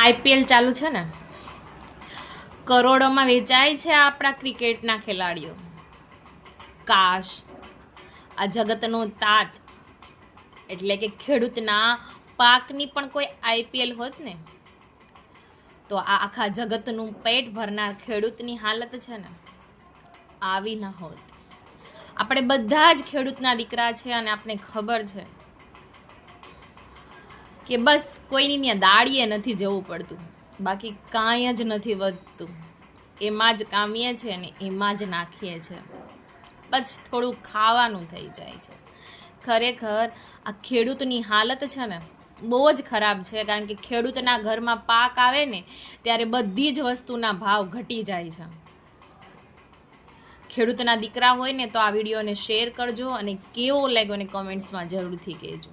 IPL ચાલુ છે ને, કરોડોમાં વેચાય છે આપણા ક્રિકેટના ખેલાડીઓ. કાશ આ જગતનો તાત એટલે કે ખેડૂતના પાકની પણ કોઈ આઈપીએલ હોત ને, તો આ આખા જગતનું પેટ ભરનાર ખેડૂતની હાલત છે ને આવી ન હોત. આપણે બધા જ ખેડૂતના દીકરા છે અને આપણે ખબર છે કે બસ કોઈની ત્યાં દાળીએ નથી જવું પડતું, બાકી કાંઈ જ નથી વધતું. એમાં જ કામીએ છે ને એમાં જ નાખીએ છે, બસ થોડું ખાવાનું થઈ જાય છે. ખરેખર આ ખેડૂતની હાલત છે ને બહુ જ ખરાબ છે, કારણ કે ખેડૂતના ઘરમાં પાક આવે ને ત્યારે બધી જ વસ્તુના ભાવ ઘટી જાય છે. ખેડૂતના દીકરા હોય ને તો આ વિડીયોને શેર કરજો અને કેવો લાગ્યો ને કોમેન્ટ્સમાં જરૂરથી કહેજો.